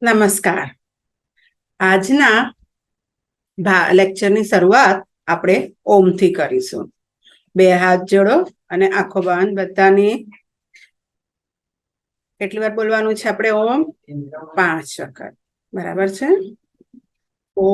નમસ્કાર. આજના લેક્ચરની શરૂઆત આપણે ઓમથી કરીશું. બે હાથ જોડો અને આંખો બંધ. બધાની કેટલી વાર બોલવાનું છે આપણે? ઓમ 5 વખત. બરાબર છે? ઓ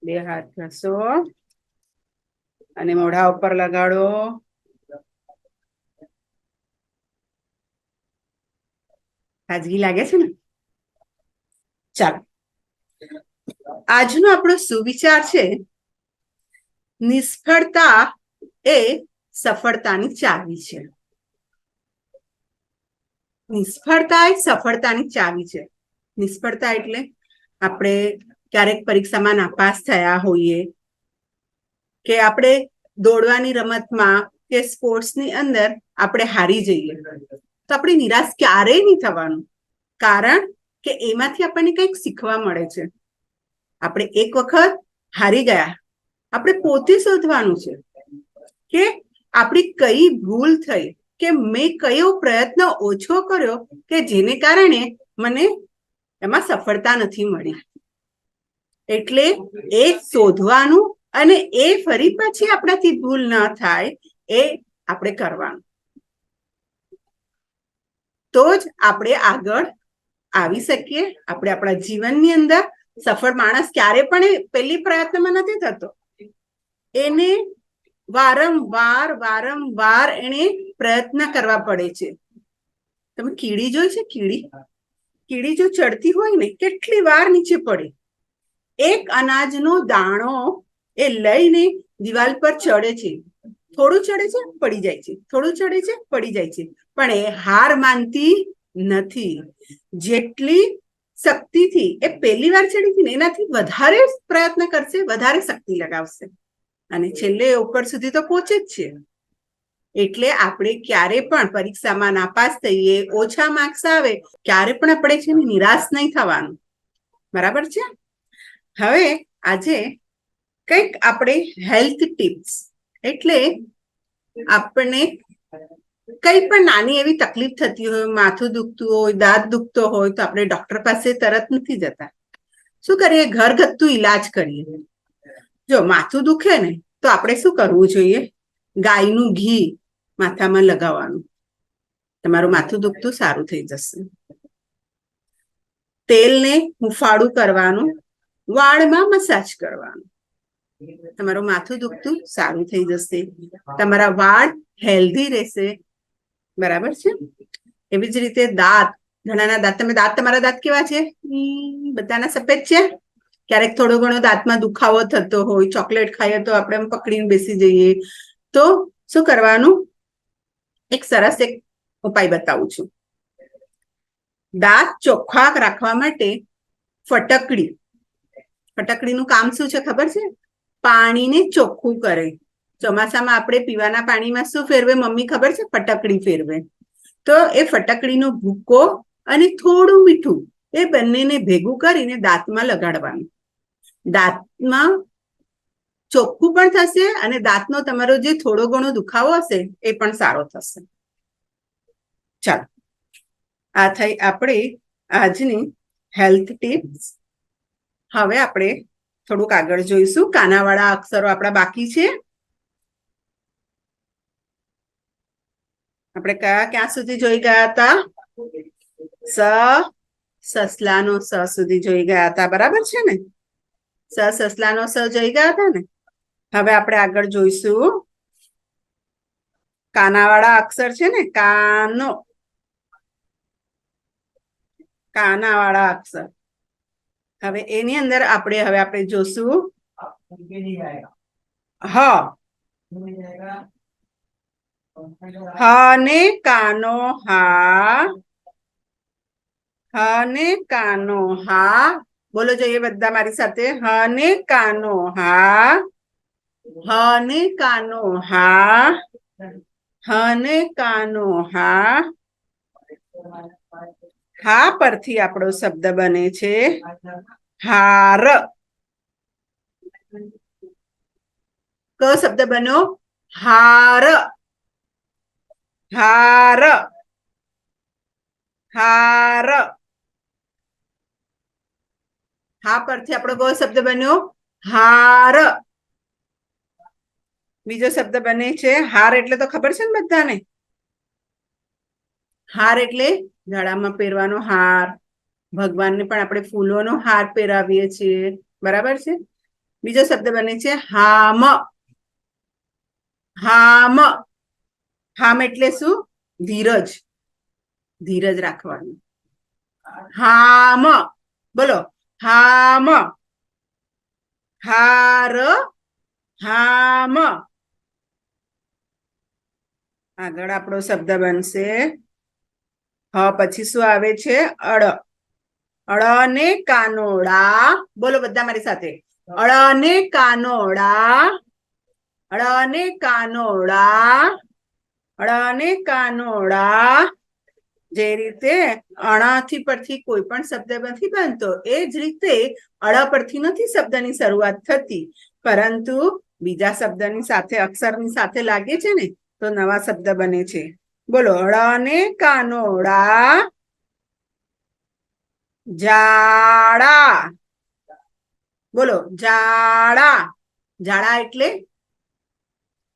બે હાથ ઘસો અને મોઢા ઉપર લગાડો. તાજગી લાગે છે ને? ચાલો, આજનો આપણો સુવિચાર છે, નિષ્ફળતા એ સફળતાની ચાવી છે. નિષ્ફળતા એ સફળતાની ચાવી છે. નિષ્ફળતા એટલે આપણે ક્યારેક પરીક્ષામાં નાપાસ થયા હોઈએ, કે આપણે દોડવાની રમતમાં કે સ્પોર્ટ્સની અંદર આપણે હારી જઈએ, તો આપણે નિરાશ ક્યારેય નહીં થવાનું. કારણ કે એમાંથી આપણને કંઈક શીખવા મળે છે. આપણે એક વખત હારી ગયા, આપણે પોતે શોધવાનું છે કે આપણી કઈ ભૂલ થઈ, કે મેં કયો પ્રયત્ન ઓછો કર્યો કે જેને કારણે મને એમાં સફળતા નથી મળી. એટલે એ શોધવાનું અને એ ફરી પછી આપણાથી ભૂલ ન થાય એ આપણે કરવાનું. તો જ આપણે આગળ આવી શકીએ. આપણે આપણા જીવનની અંદર સફળ માણસ ક્યારે પણ પહેલી પ્રયત્નમાં નથી થતો. એને વારંવાર એને પ્રયત્ન કરવા પડે છે. તમે કીડી જોઈ છે? કીડી જો ચડતી હોય ને, કેટલી વાર નીચે પડે. એક અનાજનો દાણો એ લઈને દિવાલ પર ચડે છે, થોડું ચડે છે, પડી જાય છે, થોડું ચડે છે, પડી જાય છે, પણ એ હાર માનતી નથી. જેટલી શક્તિથી એ પહેલી વાર ચડી હતી ને, એનાથી વધારે પ્રયત્ન કરશે, વધારે શક્તિ લગાવશે અને છેલ્લે ઉપર સુધી તો પહોંચે જ છે. એટલે આપણે ક્યારે પણ પરીક્ષામાં નાપાસ થઈએ, ઓછા માર્ક્સ આવે, ક્યારે પણ આપણે છે ને નિરાશ નહીં થવાનું. બરાબર છે? હવે આજે કંઈક આપણે હેલ્થ ટિપ્સ, એટલે આપણને કઈ પણ નાની એવી તકલીફ થતી હોય, માથું દુખતું હોય, દાંત દુખતો હોય, તો આપણે ડોક્ટર પાસે તરત નથી જતા. શું કરીએ? ઘરગથ્થુ ઈલાજ કરીએ. જો માથું દુખે ને, તો આપણે શું કરવું જોઈએ? ગાયનું ઘી માથામાં લગાવવાનું. તમારું માથું દુખતું સારું થઈ જશે. તેલને હુંફાળું કરવાનું, વાળમાં મસાજ કરવાનું. તમારું માથું દુખતું સારું થઈ જશે, તમારા વાળ હેલ્ધી રહેશે. બરાબર છે? એવી જ રીતે દાંત, ઘણાના દાંત, તમારા દાંત કેવા છે? બધાના સફેદ છે? ક્યારેક થોડો ઘણો દાંતમાં દુખાવો થતો હોય, ચોકલેટ ખાઈએ તો આપણે પકડીને બેસી જઈએ, તો શું કરવાનું? એક સરસ એક ઉપાય બતાવું છું. દાંત ચોખ્ખા રાખવા માટે ફટકડીનું કામ શું છે ખબર છે? પાણીને ચોખ્ખું કરે. ચોમાસામાં આપણે પીવાના પાણીમાં શું ફેરવે મમ્મી ખબર છે? ફટકડી ફેરવે. તો એ ફટકડીનો ભૂકો અને થોડું મીઠું, એ બંનેને ભેગું કરીને દાંતમાં લગાડવાનું. દાંતમાં ચોખ્ખું પણ થશે અને દાંતનો તમારો જે થોડો ઘણો દુખાવો હશે એ પણ સારો થશે. ચાલો, આ થઈ આપણી આજની હેલ્થ ટિપ્સ. હવે આપણે થોડુંક આગળ જોઈશું. કાનાવાળા અક્ષરો આપણા બાકી છે. આપણે ક્યાં સુધી જોઈ ગયા હતા? સસલાનો સ સુધી જોઈ ગયા હતા. બરાબર છે ને? સસલાનો સ જોઈ ગયા હતા ને? હવે આપણે આગળ જોઈશું કાનાવાળા અક્ષર છે ને, કાનાવાળા અક્ષર. હવે એની અંદર આપણે જોશું હ. હ ને કાનો હા, હ ને કાનો હા, બોલો જોઈએ બધા મારી સાથે. હ ને કાનો હા, હ ને કાનો હા, હ ને કાનો હા. હા પરથી આપણો શબ્દ બને છે હાર. કયો શબ્દ બન્યો? હાર. હાર. હાર. હા પરથી આપણો કયો શબ્દ બન્યો? હાર. બીજો શબ્દ બને છે હાર, એટલે તો ખબર છે ને બધાને? હાર એટલે ગળામાં પહેરવાનો હાર. ભગવાનને પણ આપણે ફૂલોનો હાર પહેરાવીએ છીએ, બરાબર છે. બીજો શબ્દ બને છે હામ. હામ. હામ એટલે શું? ધીરજ. ધીરજ રાખવાનું. હામ. બોલો હામ. હાર. હામ. આગળ આપણો શબ્દ બનશે હ પછી શું આવે છે? અળ. અળ ને કાનોડા. બોલો બધા મારી સાથે. અળ ને કાનોડા. અળ ને કાનોડા. અળ ને કાનોડા. જે રીતે અણાથી પરથી કોઈ પણ શબ્દ નથી બનતો, એ જ રીતે અળ પરથી નથી શબ્દની શરૂઆત થતી, પરંતુ બીજા શબ્દની સાથે અક્ષરની સાથે લાગે છે ને તો નવા શબ્દ બને છે. બોલો અળ ને કાનોડા. ઝાડા. બોલો ઝાડા. ઝાડા એટલે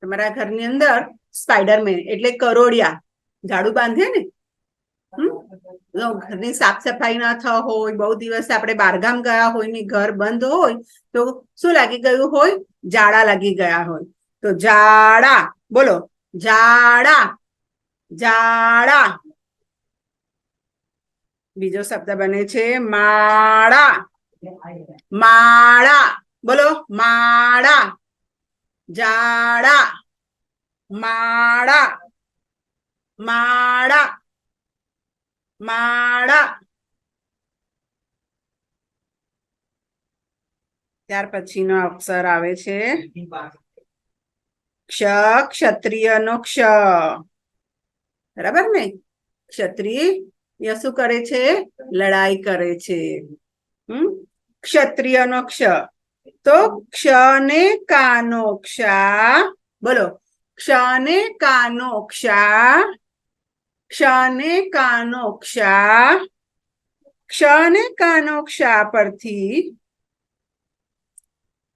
તમારા ઘરની અંદર સ્પાઈડરમેન એટલે કરોડિયા ઝાડુ બાંધે ને. ઘરની સાફ સફાઈ ના થ હોય, બહુ દિવસ આપણે બહારગામ ગયા હોય ને ઘર બંધ હોય તો શું લાગી ગયું હોય? ઝાડા લાગી ગયા હોય. તો ઝાડા. બોલો ઝાડા. ઝાડા. બીજો શબ્દ બને છે માળા. માળા. બોલો માળા. ઝાડા. માળા. માળા. માળા. ત્યાર પછીનો અક્ષર આવે છે ક્ષ. ક્ષત્રિયનો ક્ષ. બરાબર ને? ક્ષત્રિય શું કરે છે? લડાઈ કરે છે. ક્ષત્રિયનો ક્ષ. તો ક્ષ ને કાનો ક્ષા. બોલો ક્ષ ને કાનો ક્ષા. ક્ષ ને કાનો ક્ષા. ક્ષ ને કાનો ક્ષા પરથી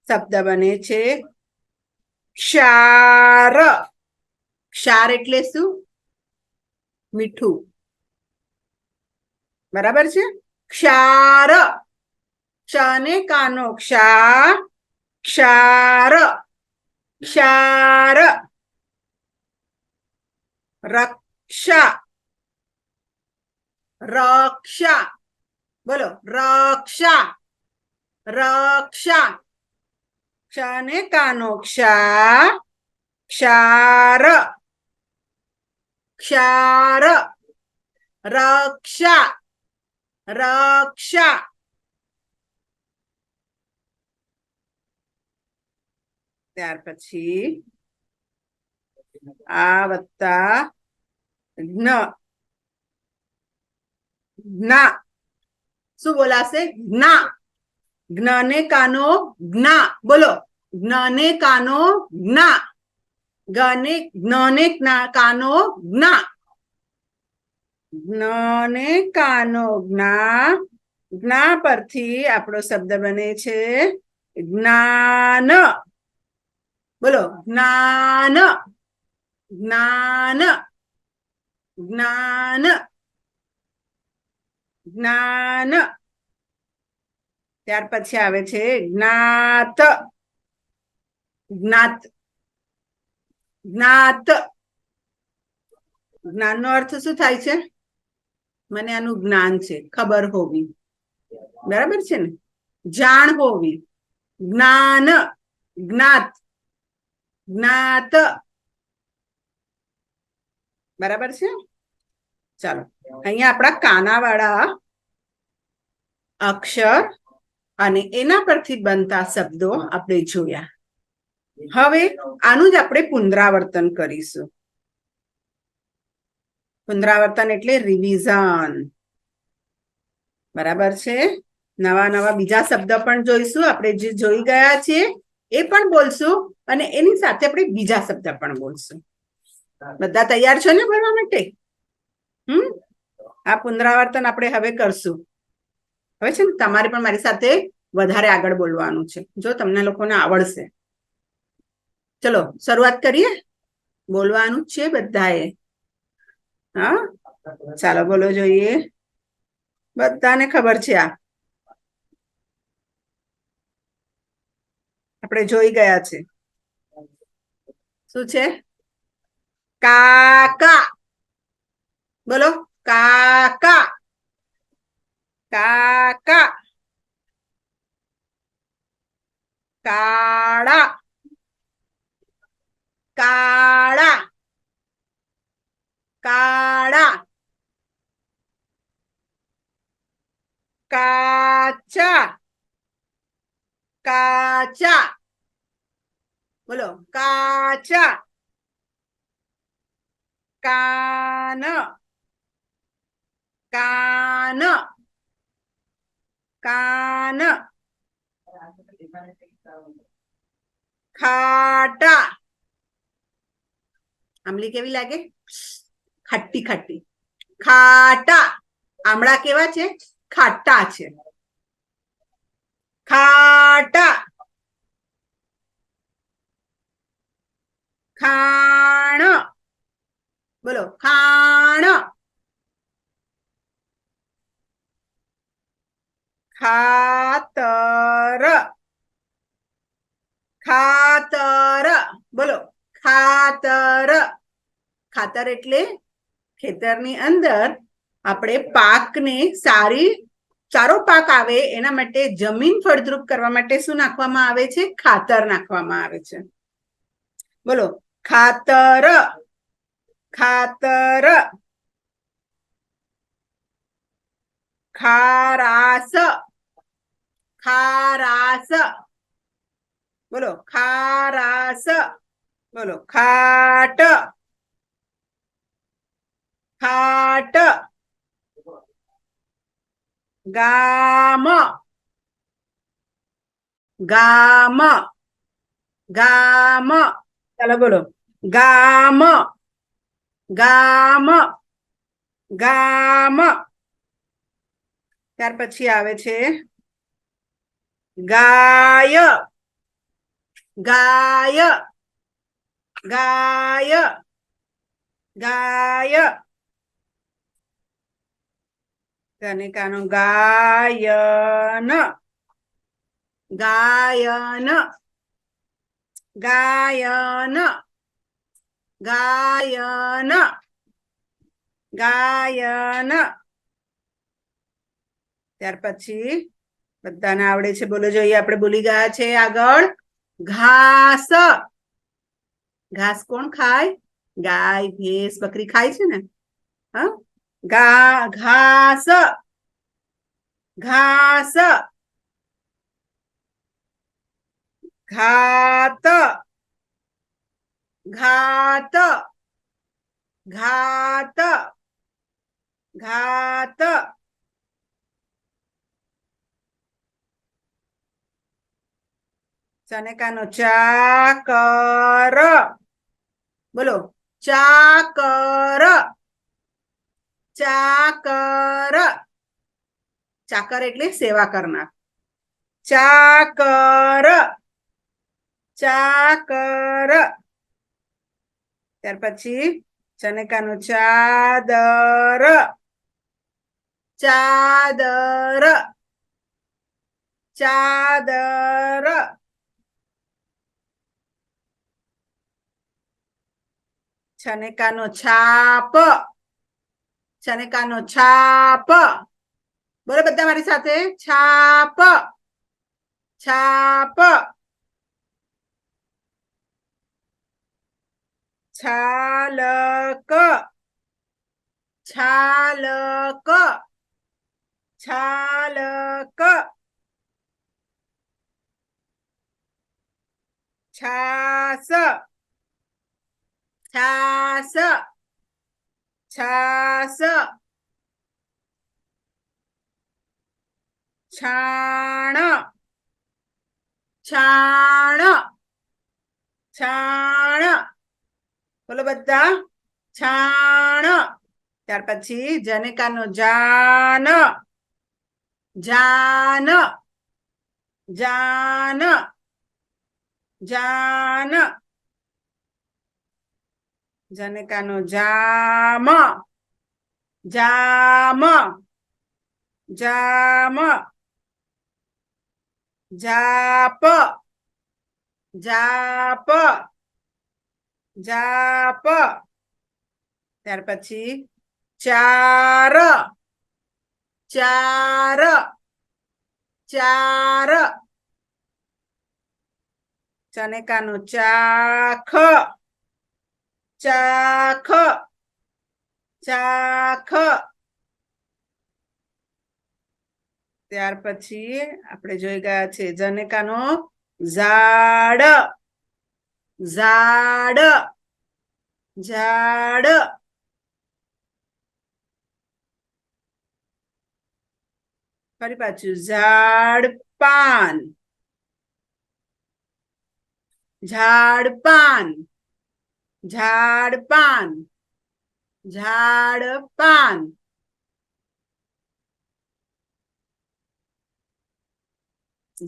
શબ્દ બને છે ક્ષાર. ક્ષાર એટલે શું? મીઠું. બરાબર છે? ક્ષાર. ક્ષ ને કાનો ક્ષા. ક્ષાર. ક્ષાર. રક્ષા. રક્ષા. બોલો રક્ષા. રક્ષા. ક્ષ ને કાનો ક્ષા. ક્ષાર. ક્ષાર. રક્ષા. રક્ષા. ત્યાર પછી આ વત્તા જ્ઞ. જ્ઞા. શું બોલાશે? જ્ઞા. જ્ઞ ને કાનો જ્ઞા. બોલો જ્ઞ ને કાનો જ્ઞા. જ્ઞ ને કાનો જ્ઞા. જ્ઞ ને કાનો જ્ઞા. જ્ઞા પરથી આપણો શબ્દ બને છે જ્ઞાન. બોલો જ્ઞાન. જ્ઞાન. જ્ઞાન. જ્ઞાન. ત્યાર પછી આવે છે જ્ઞાત. જ્ઞાત. જ્ઞાત. જ્ઞાનનો અર્થ શું થાય છે? મને આનું જ્ઞાન છે, ખબર હોવી. બરાબર છે ને? જાણ હોવી. જ્ઞાન. જ્ઞાત. જ્ઞાત. બરાબર છે? ચાલો અહીંયા આપણા કાના વાળા અક્ષર અને એના પરથી બનતા શબ્દો આપણે જોયા. હવે આનું જ આપણે પુનરાવર્તન કરીશું. પુનરાવર્તન એટલે રિવિઝન. બરાબર છે. નવા નવા બીજા શબ્દ પણ જોઈશું. આપણે જે જોઈ ગયા છીએ એ પણ બોલશું અને એની સાથે આપણે બીજા શબ્દ પણ બોલશું. બધા તૈયાર છો ને ભણવા માટે? આ પુનરાવર્તન આપણે હવે કરશું. હવે છે ને તમારે પણ મારી સાથે વધારે આગળ બોલવાનું છે, જો તમને લોકોને આવડશે. ચલો શરૂઆત કરીએ. બોલવાનું છે બધાએ. હા, ચાલો બોલો જોઈએ. બધાને ખબર છે. આ આપણે જોઈ ગયા છે. શું છે? કાકા. બોલો કાકા. કાકા. કાળા. કાળા. કાળા. કાચા. કાચા. બોલો કાચા. કાન. કાન. કાન. ખાટા. આંબલી કેવી લાગે? ખાટી ખાટી. ખાટા. આમળા કેવા છે? ખાટા છે. ખાટા. ખાણ. બોલો ખાણ. ખાતર. ખાતર. બોલો ખાતર. ખાતર એટલે ખેતરની અંદર આપણે પાકને સારો પાક આવે એના માટે જમીન ફળદ્રુપ કરવા માટે શું નાખવામાં આવે છે? ખાતર નાખવામાં આવે છે. બોલો ખાતર. ખાતર. ખારાસ. ખારાસ. બોલો ખારાસ. બોલો ખાટ. ખાટ. ગામ. ગામ. ગામ. ચાલો બોલો ગામ. ગામ. ગામ. ત્યાર પછી આવે છે ગાય. ગાય. ગાય. ગાય. કનિકાનો ગાયન. ગાયન. ગાયન. ગાયન. ગાયન. ત્યાર પછી બધાને આવડે છે, બોલો જોઈએ. આપણે બોલી ગયા છે. આગળ ઘાસ. ઘાસ કોણ ખાય? ગાય, ભેંસ, બકરી ખાય છે ને. હા, ઘાસ. ઘાસ. ઘાત. ઘાત. ઘાત. ઘાત. ચનેકાનો ચાકર. બોલો ચાકર. ચાકર. ચાકર એટલે સેવા કરનાર. ચાકર. ચાકર. ત્યાર પછી ચનેકાનો ચાદર. ચાદર. ચાદર. ચનેકાનો છાપ. ચનેકાનો છાપ. બોલો બધા મારી સાથે છાપ. છાપ. છાલક. છાલક. છાલક. છાસ, છાસ, છાસ, છાણ, છાણ, છાણ, બોલો બધા છાણ. ત્યાર પછી જનેકાનો જાન, જાન, જાન, જાન. જનેકાનો જામ, જામ, જામ, જાપ, જાપ, જાપ. ત્યાર પછી ચાર, ચાર, ચાર. ચનેકાનો ચાખ, ચાખ, ચાખ. ત્યાર પછી આપણે જોઈ ગયા છે જનેકાનો ઝાડ, ઝાડ, ઝાડ. ફરી પાછું ઝાડ પાન, ઝાડ પાન, ઝાડ પાન, ઝાડ પાન.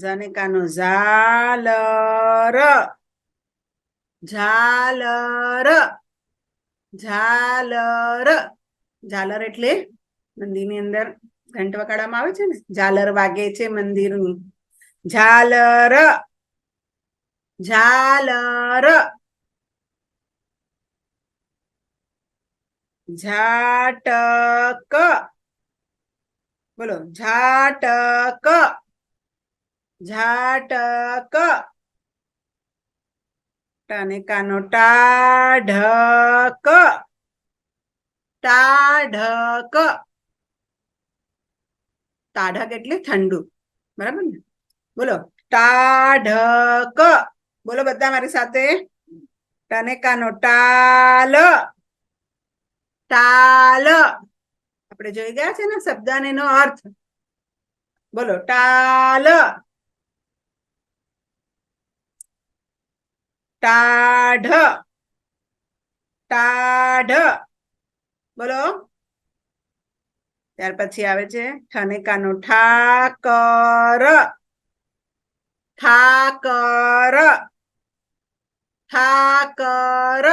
જનેકાનો ઝાલર, ઝાલર, ઝાલર. ઝાલર એટલે મંદિરની અંદર ઘંટ વગાડવામાં આવે છે ને, ઝાલર વાગે છે મંદિરની. ઝાલર, ઝાલર. ઝાટક, બોલો ઝાટક, ઝાટક. ટનેકાનો ટાઢક, ટાઢક. ટાઢક એટલે ઠંડુ, બરાબર ને? બોલો ટાઢક. બોલો બધા મારી સાથે. ટનેકાનો ટાલ, ટાલ. આપણે જોઈ ગયા છે ને શબ્દ અને એનો અર્થ. બોલો ટાલ, ટાઢ, ટાઢ. બોલો. ત્યાર પછી આવે છે ઠનેકાનો ઠાકર, ઠાકર, ઠાકર,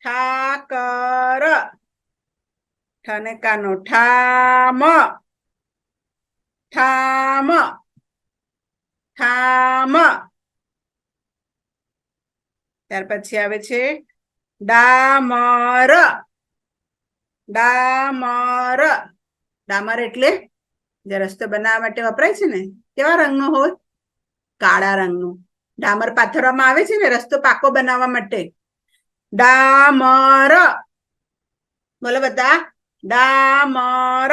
ઠાકર. ઠનેકાનો ઠામ, ઠામ, ઠામ. ત્યાર પછી આવે છે ડામર, ડામર. ડામર એટલે જે રસ્તો બનાવવા માટે વપરાય છે ને, કેવા રંગનો હોય? કાળા રંગનું. ડામર પાથરવામાં આવે છે ને રસ્તો પાકો બનાવવા માટે. ડામર. બોલો બધા ડામર.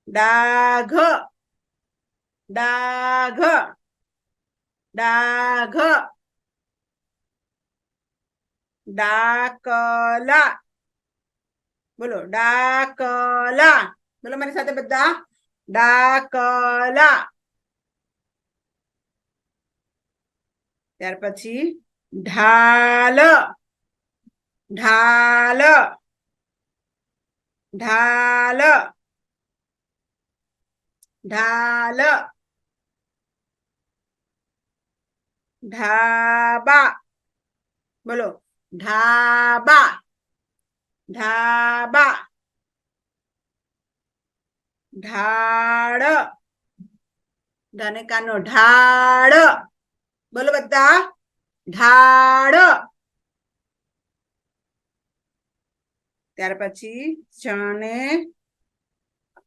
ડાઘ, ડાઘ, ડાઘ. ડાકલા, બોલો ડાકલા. બોલો મારી સાથે બધા ડાકલા. ત્યાર પછી ઢાલ, ઢાલ, ઢાલ, ઢાલ. ઢાબા, બોલો ઢાબા, ઢાબા. ઢાળ, ધનેકાનો ઢાળ. બોલો બધા ઢાળ. ત્યાર પછી ચણે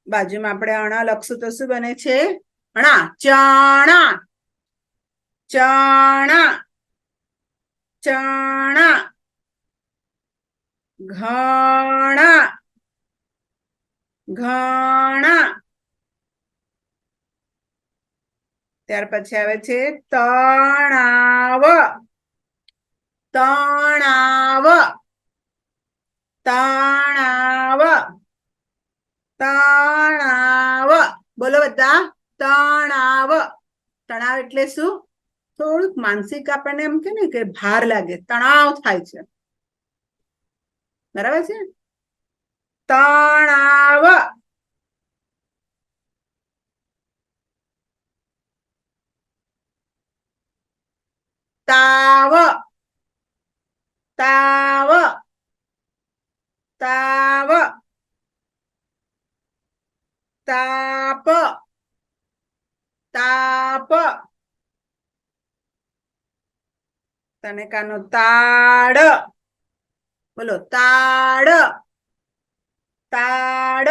બાજુમાં આપણે અણા લખશું તો શું બને છે? અણા, ચણા, ચણા, ચણા. ઘણા, ઘણા. ત્યાર પછી આવે છે તણાવ, તણાવ, તણાવ, તણાવ. બોલો બધા, તણાવ. તણાવ એટલે શું? થોડુંક માનસિક આપણને એમ કે ને કે ભાર લાગે, તણાવ થાય છે, બરાબર છે. તણાવ. તાવ, તાવ, તાવ, તાપ, તાપ. તને કાનો તાડ. બોલો તાડ, તાડ.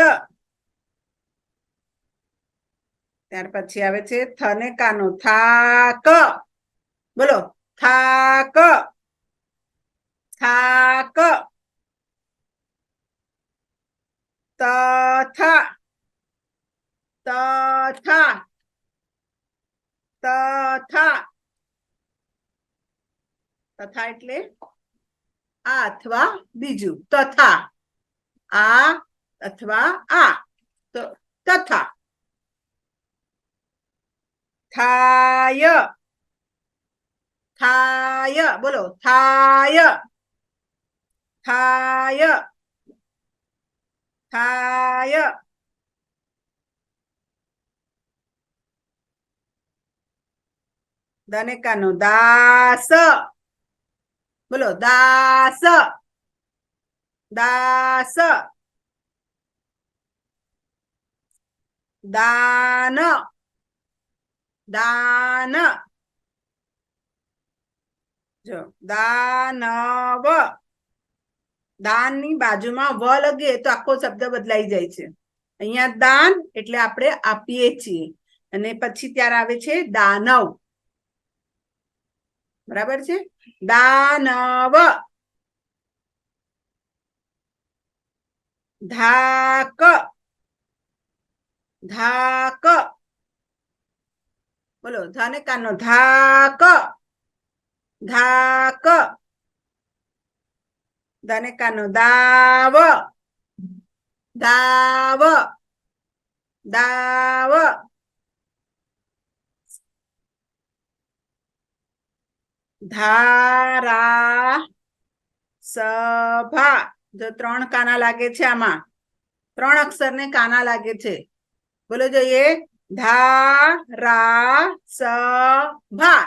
ત્યાર પછી આવે છે થને કાનો થાક. બોલો થાક, થાક. તથા, તથા, તથા. તથા એટલે આ અથવા બીજું, તથા આ અથવા આ, તો તથા. થાય, થાય. બોલો થાય, થાય, થાય. દનેકાનો દાસ. બોલો દાસ, દાસ. દાન, દાન. જો દાનવ. દાનની બાજુમાં વ લગે તો આખો શબ્દ બદલાઈ જાય છે. અહીંયા દાન એટલે આપણે આપીએ છીએ, અને પછી ત્યારે આવે છે દાનવ, બરાબર છે. દાનવ. ધાક, ધાક. બોલો ધને કાનો ધાક, ધાક. ધને કાનો દાવ, દાવ, દાવ. ધારા સભા. જો 3 કાના લાગે છે આમાં, 3 અક્ષરને કાના લાગે છે. બોલો જોઈએ ધારા સભા,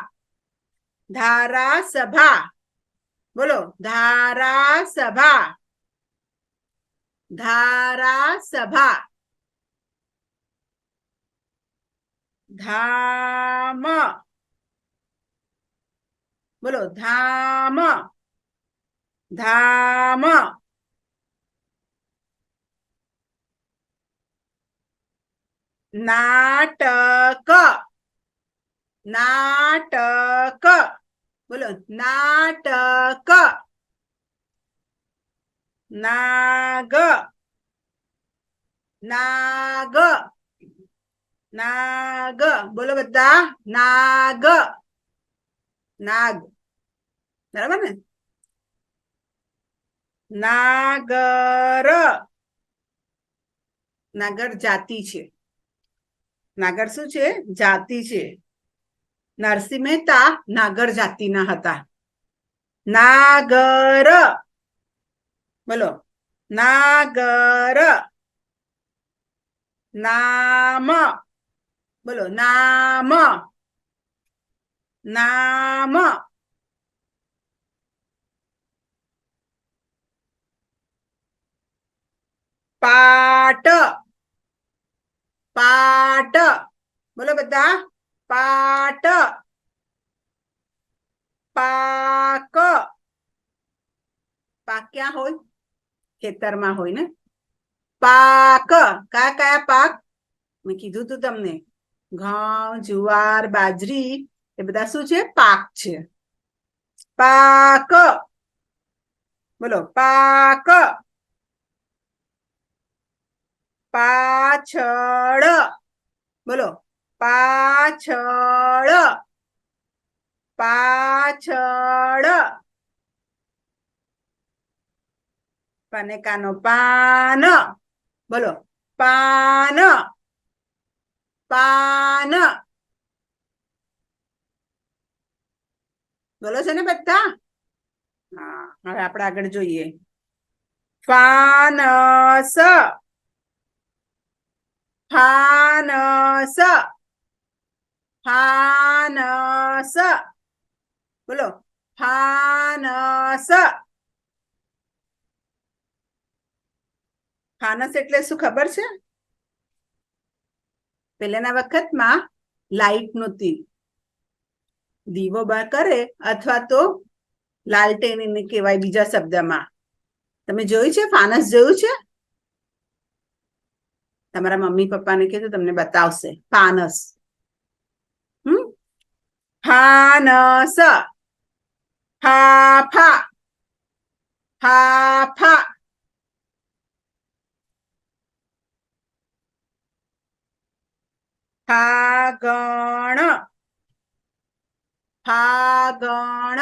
ધારા સભા. બોલો ધારા સભા, ધારા સભા. ધામ. બોલો ધામ, ધામ. નાટક, નાટક. બોલો નાટક. નાગ, નાગ, નાગ. બોલો બધા નાગ, નાગ, બરાબર ને. નાગર, નાગર જાતિ છે. નાગર શું છે? જાતિ છે. નરસિંહ મહેતા નાગર જાતિના હતા. નાગર. બોલો નાગર. નામ. બોલો નામ, નામ. પાટ, પાટ. બોલો બધા પાટ. પાક, પાક ક્યાં હોય? ખેતરમાં હોય ને. પાક કયા કયા પાક? મેં કીધું તું તમને, ઘઉં, જુવાર, બાજરી, એ બધા શું છે? પાક છે. પાક. બોલો પાક. પાછળ. બોલો પાછળ પાછળ પાનેકાનો પાન બોલો પાન પાન બોલો છો ને બધા હા હવે આપણે આગળ જોઈએ ફાનસ ફાનસ ફાનસ બોલો ફાનસ ફાનસ એટલે શું ખબર છે પહેલાના વખતમાં લાઈટ નહોતી દીવો કરે અથવા તો લાલટેન એને કહેવાય બીજા શબ્દમાં તમે જોયું છે ફાનસ જોયું છે તમારા મમ્મી પપ્પાને કીધું તમને બતાવશે ફાનસ ફાનસ ફાફા ફાફા ફાગણ ફાગણ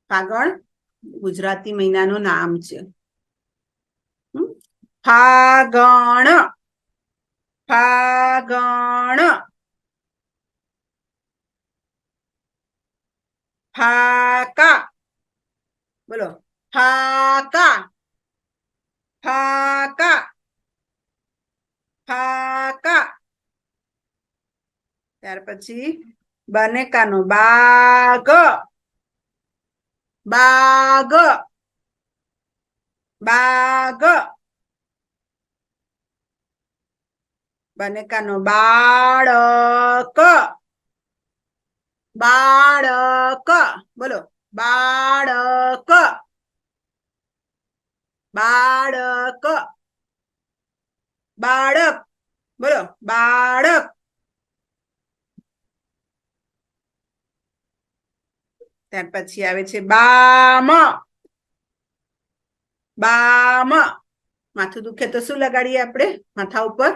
ફાગણ ગુજરાતી મહિનાનું નામ છે ફાગણ ફાગણ ફાકા બોલો ફાકા ફાકા ફાકા ત્યાર પછી બનેકાનો બાગ બાગ બાગ બનેકાનો બાળક બાળક બોલો બાળક બાળક બાળક બોલો બાળક ત્યાર પછી આવે છે બામ બામ માથું દુખે તો શું લગાડીએ આપણે માથા ઉપર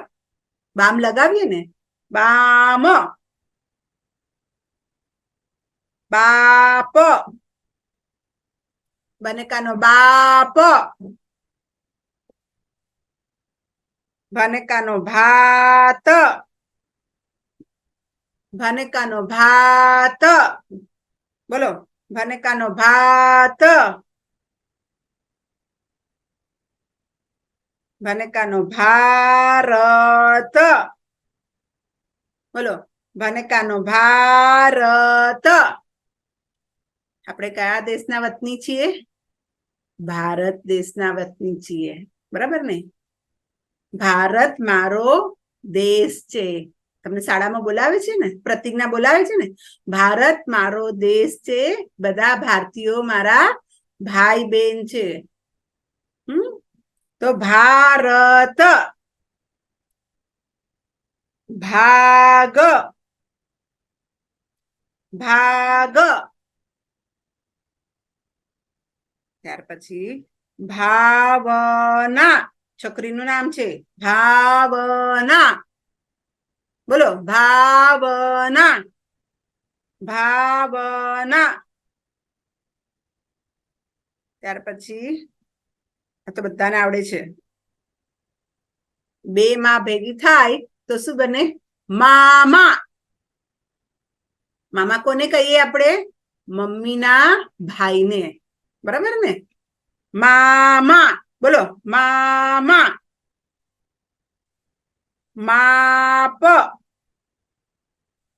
બામ લગાવીએ ને બામ બાપ બનેકાનો બાપ ભનેકાનો ભાત ભનેકાનો ભાત બોલો ભનેકાનો ભાત ભનેકાનો ભારત બોલો ભનેકાનો ભારત આપણે કયા દેશના વતની છીએ ભારત દેશના વતની છીએ બરાબર ને ભારત મારો દેશ છે તમને શાળામાં બોલાવે છે ને પ્રતિજ્ઞા બોલાવે છે ને ભારત મારો દેશ છે બધા ભારતીયો મારા ભાઈ બહેન છે તો ભારત ભાગ ભાગ ત્યાર પછી ભાવના છોકરીનું નામ છે ભાવના બોલો ભાવના ભાવના ત્યાર પછી આ તો બધાને આવડે છે બે માં ભેગી થાય તો શું બને મામા મામા કોને કહીએ આપણે મમ્મીના ભાઈને બરાબર ને મામા બોલો મામા માપ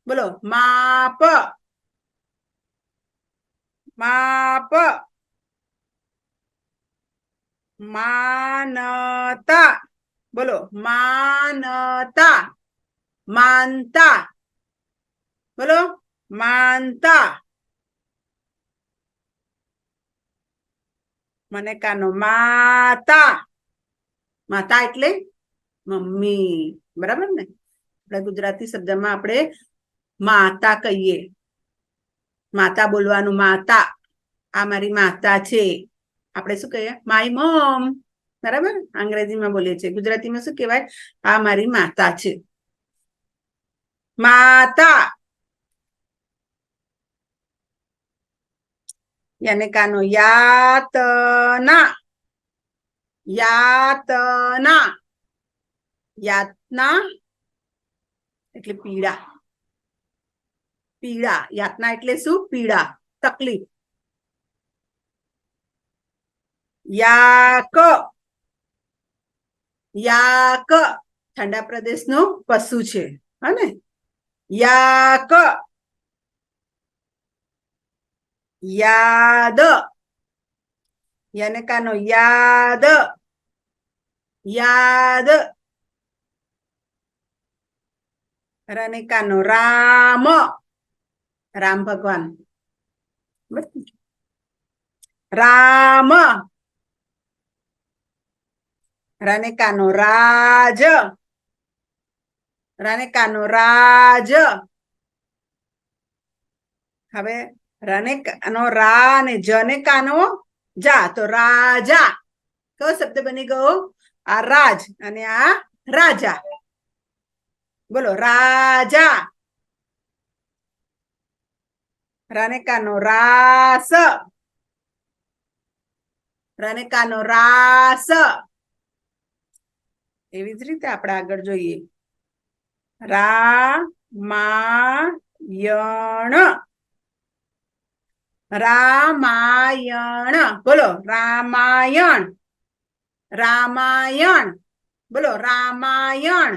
બોલો માપ માપ માનતા બોલો માનતા માનતા બોલો માનતા મનેકાનો માતા માતા એટલે મમ્મી બરાબર ને આપણે ગુજરાતી શબ્દમાં આપણે માતા કહીએ માતા બોલવાનું માતા આ મારી માતા છે આપણે શું કહીએ માય મોમ બરાબર અંગ્રેજીમાં બોલીએ છીએ ગુજરાતીમાં શું કહેવાય આ મારી માતા છે માતા. યાને કાનો યાતના. યાતના. યાતના એટલે પીડા. પીડા. યાતના એટલે શું? પીડા, તકલીફ. યાક. યાક ઠંડા પ્રદેશનો પશુ છે, હને? યાક. યાદ. યાને કાનો યાદ. યાદ. રાને કાનો રામ. રામ ભગવાન. રામ. રાને કાનો રાજ. રાને કાનો રાજ. હવે રને કાનો રા અને જને કાનો જા, તો રાજા. કયો શબ્દ બની ગયો? આ રાજ અને આ રાજા. બોલો રાજા. રાને કાનો રાસ. રાને કાનો રાસ. એવી જ રીતે આપણે આગળ જોઈએ. રામાયણ. રામાયણ. બોલો રામાયણ. રામાયણ. બોલો રામાયણ.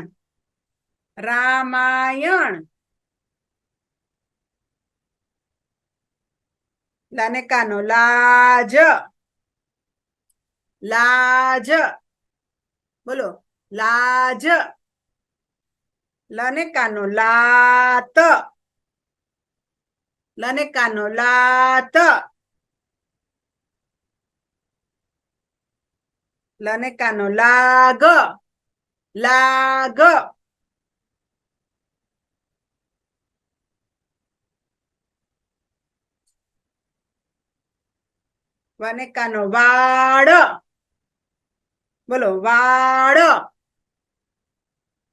રામાયણ. લાને કાનો લાજ. લાજ. બોલો લાજ. લને કાનો લાત. લને કાનો લાત. લને કાનો લાગ. લાગ. વને કાનો વાડ. બોલો વાડ.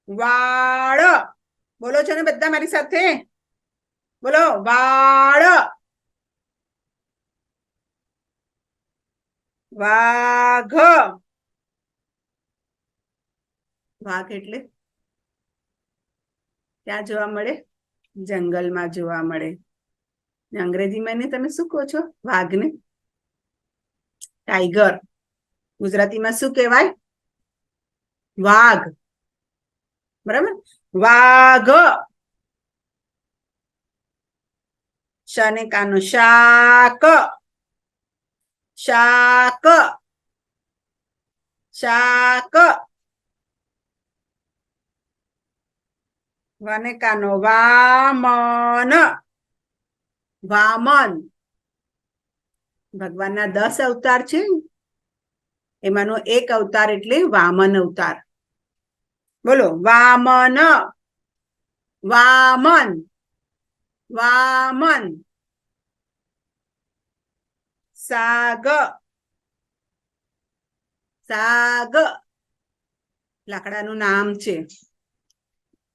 વાડ. બોલો છો ને બધા મારી સાથે? બોલો વાડ. વાઘ. વાઘ એટલે ક્યાં જોવા મળે? જંગલમાં જોવા મળે. અંગ્રેજીમાં ને તમે શું કહો છો? વાઘને ટાઈગર. ગુજરાતીમાં શું કહેવાય? વાઘ. બરાબર. વાઘ. શાને કાનો શાક. શાક. શાક. વાને કાનો વામન. વામન. ભગવાનના 10 અવતાર છે, એમાંનો એક અવતાર એટલે વામન અવતાર. બોલો વામન. વામન. વામન. સાગ. સાગ લાકડાનું નામ છે.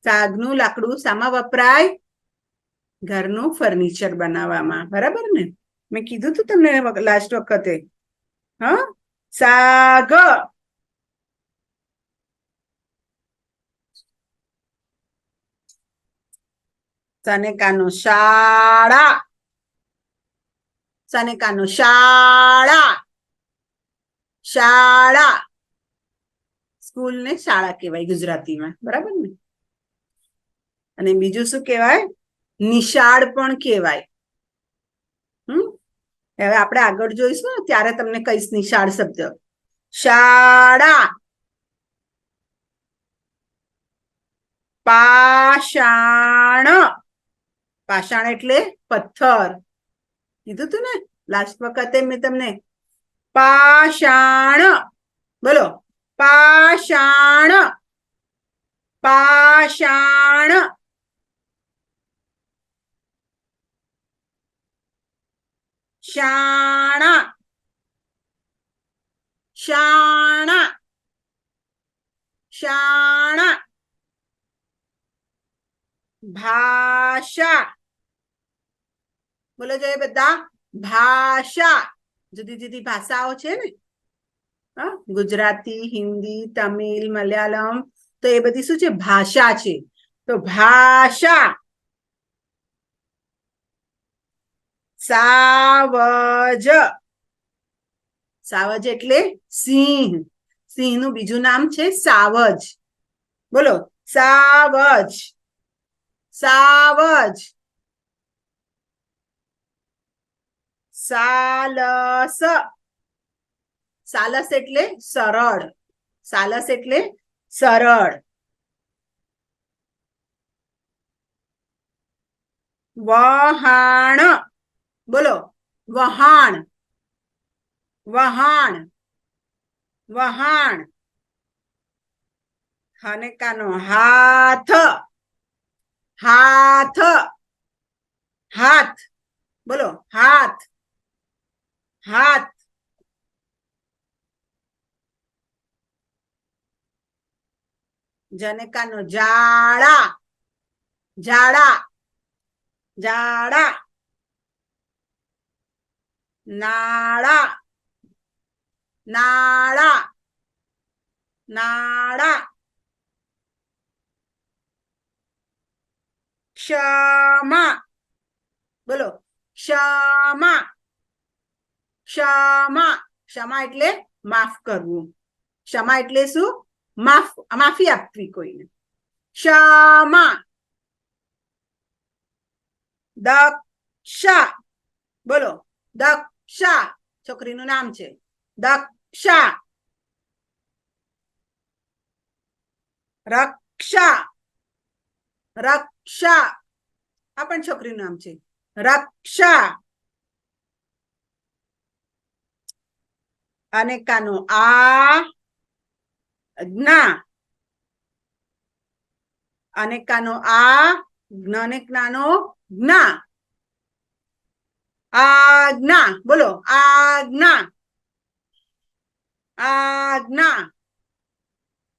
સાગનું લાકડું શામાં વપરાય? ઘરનું ફર્નિચર બનાવવામાં. બરાબર ને? મેં કીધું તું તમને લાસ્ટ વખતે. હા, સાગ. સાને કાનો શાળા. સાને કાનો શાળા. શાળા. સ્કૂલ ને શાળા કહેવાય ગુજરાતીમાં. બરાબર ને? અને બીજું શું કહેવાય? નિશાળ પણ કહેવાય. હવે આપણે આગળ જોઈશું ને ત્યારે તમને કહીશ નિશાળ શબ્દ. શાળા. પાષાણ. પાષાણ એટલે પથ્થર. કીધું તું ને લાસ્ટ વખતે મેં તમને. પાષાણ. બોલો પાષાણ. પાષાણ. શાણા. શાણા. શાણા. ભાષા. બોલો જોઈએ બધા. ભાષા. જુદી જુદી ભાષાઓ છે ને, ગુજરાતી, હિન્દી, તમિલ, મલયાલમ, તો એ બધી શું છે? ભાષા છે. તો ભાષા. સાવજ. સાવજ એટલે સિંહ. સિંહ નું બીજું નામ છે સાવજ. બોલો, સાવજ. સાવજ. સાલસ. સાલસ એટલે સરળ. સાલસ એટલે સરળ. વહાણ. બોલો, વહાણ. વહાણ. વહાણ. અને કાનો હાથ. હાથ. હાથ. બોલો, હાથ. હાથ. જનકાનો જાડા. જાડા. જાડા. નાળા. નાળા. નાળા. ક્ષમા. બોલો, ક્ષમા. ક્ષમા. ક્ષમા એટલે માફ કરવું. ક્ષમા એટલે શું? માફી આપવી કોઈને. ક્ષમા. દક્ષા. બોલો, દક્ષા. છોકરીનું નામ છે દક્ષા. રક્ષા. રક્ષા. આ પણ છોકરીનું નામ છે રક્ષા. અને કાનો આ જ્ઞા. અને કાનો આ જ્ઞાનો જ્ઞા. આજ્ઞા. બોલો, આજ્ઞા. આજ્ઞા.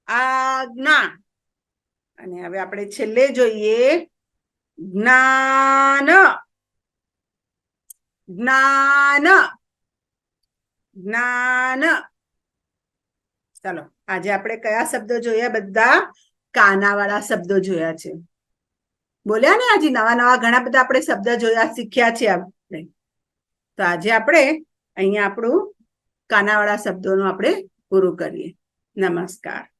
આજ્ઞા. અને હવે આપણે છેલ્લે જોઈએ જ્ઞાન. જ્ઞાન. જ્ઞાન. ચાલો, આજે આપણે કયા શબ્દો જોયા? બધા કાનાવાળા શબ્દો જોયા છે. બોલ્યા ને, આજે નવા નવા ઘણા બધા આપણે શબ્દ જોયા, શીખ્યા છે આપણે. તો આજે આપણે અહીંયા આપણું કાનાવાળા શબ્દોનું આપણે પૂરું કરીએ. નમસ્કાર.